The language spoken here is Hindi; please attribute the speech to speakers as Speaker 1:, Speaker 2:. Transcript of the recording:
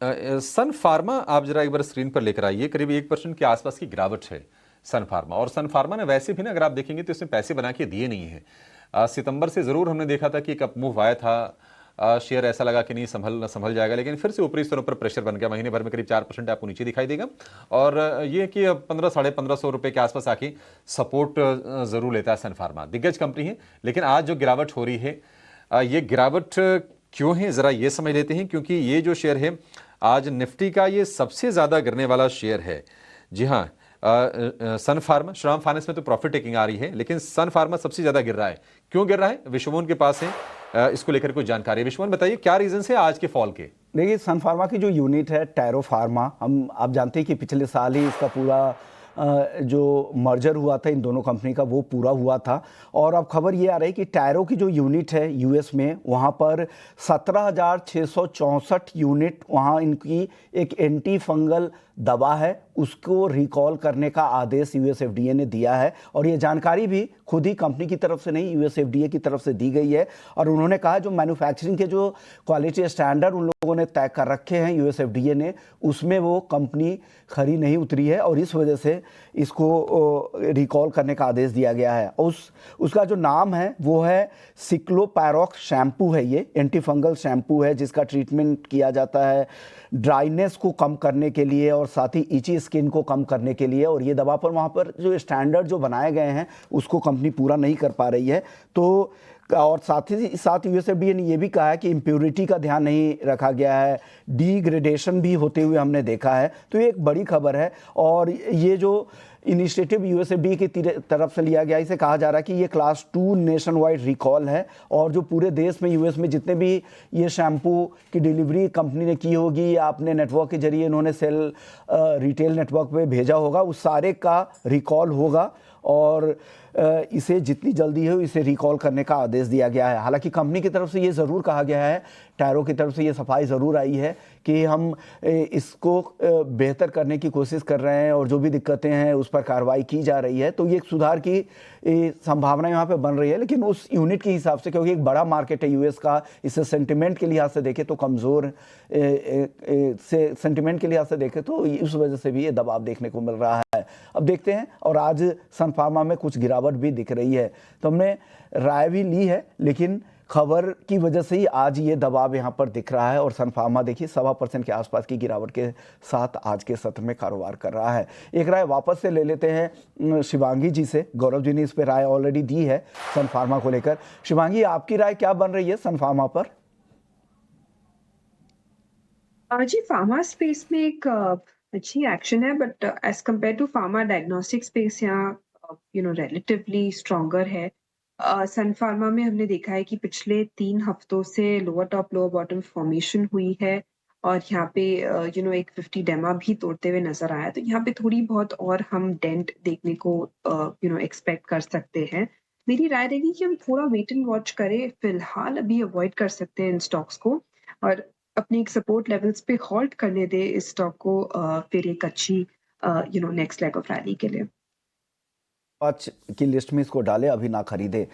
Speaker 1: सन फार्मा आप जरा एक बार स्क्रीन पर लेकर आइए। करीब 1% के आसपास की गिरावट है सन फार्मा। और सन फार्मा ने वैसे भी ना, अगर आप देखेंगे तो इसने पैसे बना के दिए नहीं है। सितंबर से जरूर हमने देखा था कि एक अपमूव आया था, शेयर ऐसा लगा कि नहीं संभल जाएगा, लेकिन फिर से ऊपरी स्तरों पर प्रेशर बन गया। महीने भर में करीब 4% आपको नीचे दिखाई देगा। और ये कि 1500-1550 रुपए के आसपास आके सपोर्ट जरूर लेता है सन फार्मा। दिग्गज कंपनी है, लेकिन आज जो गिरावट हो रही है, ये गिरावट क्यों है जरा ये समझ लेते हैं। क्योंकि ये जो शेयर है आज निफ्टी का ये सबसे ज्यादा गिरने वाला शेयर है। जी हाँ, सन फार्मा, श्रीराम फाइनेंस में तो प्रॉफिट टेकिंग आ रही है, लेकिन सन फार्मा सबसे ज्यादा गिर रहा है। क्यों गिर रहा है, विश्वमोहन के पास है इसको लेकर कुछ जानकारी। विश्वमोहन बताइए क्या रीजन है आज के फॉल के।
Speaker 2: देखिए, सन फार्मा की जो यूनिट है टैरो फार्मा, आप जानते हैं कि पिछले साल ही इसका पूरा जो मर्जर हुआ था इन दोनों कंपनी का वो पूरा हुआ था। और अब खबर ये आ रही है कि टैरो की जो यूनिट है यूएस में, वहाँ पर 17,664 यूनिट, वहाँ इनकी एक एंटी फंगल दवा है, उसको रिकॉल करने का आदेश यूएस एफडीए ने दिया है। और ये जानकारी भी खुद ही कंपनी की तरफ से नहीं, यूएस एफडीए की तरफ से दी गई है। और उन्होंने कहा जो मैन्युफैक्चरिंग के जो क्वालिटी स्टैंडर्ड उन लोगों ने तय कर रखे हैं यूएस एफडीए ने, उसमें वो कंपनी खरी नहीं उतरी है और इस वजह से इसको रिकॉल करने का आदेश दिया गया है। उसका जो नाम है वो है सिक्लोपैरोक्स शैम्पू है। ये एंटी फंगल शैम्पू है जिसका ट्रीटमेंट किया जाता है ड्राइनेस को कम करने के लिए और साथ ही इची स्किन को कम करने के लिए। और ये दवा पर वहाँ पर जो स्टैंडर्ड जो बनाए गए हैं उसको कंपनी पूरा नहीं कर पा रही है। तो और साथ ही साथ यूएसएफडीए ने ये भी कहा है कि इम्प्योरिटी का ध्यान नहीं रखा गया है, डिग्रेडेशन भी होते हुए हमने देखा है। तो ये एक बड़ी खबर है। और ये जो इनिशिएटिव यूएसएफडीए की तरफ से लिया गया, इसे कहा जा रहा है कि ये क्लास 2 नेशन वाइड रिकॉल है। और जो पूरे देश में यूएस में जितने भी ये शैम्पू की डिलीवरी कंपनी ने की होगी या अपने नेटवर्क के जरिए इन्होंने सेल रिटेल नेटवर्क पे भेजा होगा, उस सारे का रिकॉल होगा। और इसे जितनी जल्दी हो इसे रिकॉल करने का आदेश दिया गया है। हालांकि कंपनी की तरफ से ये ज़रूर कहा गया है, टैरो की तरफ से ये सफाई ज़रूर आई है कि हम इसको बेहतर करने की कोशिश कर रहे हैं और जो भी दिक्कतें हैं उस पर कार्रवाई की जा रही है। तो ये एक सुधार की संभावना यहाँ पे बन रही है। लेकिन उस यूनिट के हिसाब से, क्योंकि एक बड़ा मार्केट है यूएस का, इसे सेंटिमेंट के लिहाज से देखें तो कमज़ोर से सेंटिमेंट के लिहाज से देखें तो उस वजह से भी ये दबाव देखने को मिल रहा है। अब देखते हैं। और आज सन फार्मा में कुछ गिरावट भी दिख रही है, तो हमने राय भी ली है, लेकिन खबर की वजह से ही आज ये दबाव यहाँ पर दिख रहा है। और सन फार्मा देखिए 1.25% के आसपास की गिरावट के साथ आज के सत्र में कारोबार कर रहा है। एक राय वापस से ले लेते हैं शिवांगी जी से। गौरव जी ने इस पर राय ऑलरेडी दी है सन फार्मा को लेकर। शिवांगी, आपकी राय क्या बन रही है सन फार्मा पर?
Speaker 3: जी, फार्मा स्पेस में एक अच्छी एक्शन है, but as compare to pharma diagnostic space यहाँ रिलेटिवली स्ट्रॉन्गर है। सन फार्मा में हमने देखा है कि पिछले 3 हफ्तों से lower top lower bottom formation हुई है और यहाँ पे एक 50 डेमा भी तोड़ते हुए नजर आया। तो यहाँ पे थोड़ी बहुत और हम डेंट देखने को एक्सपेक्ट कर सकते हैं। मेरी राय रहेगी कि हम थोड़ा वेट एंड वॉच करें, फिलहाल अभी अवॉइड कर सकते हैं इन स्टॉक्स को और अपनी एक सपोर्ट लेवल्स पे हॉल्ट करने दे इस स्टॉक को, फिर एक अच्छी नेक्स्ट लेग ऑफ रैली के लिए।
Speaker 2: आज की लिस्ट में इसको डाले, अभी ना खरीदे।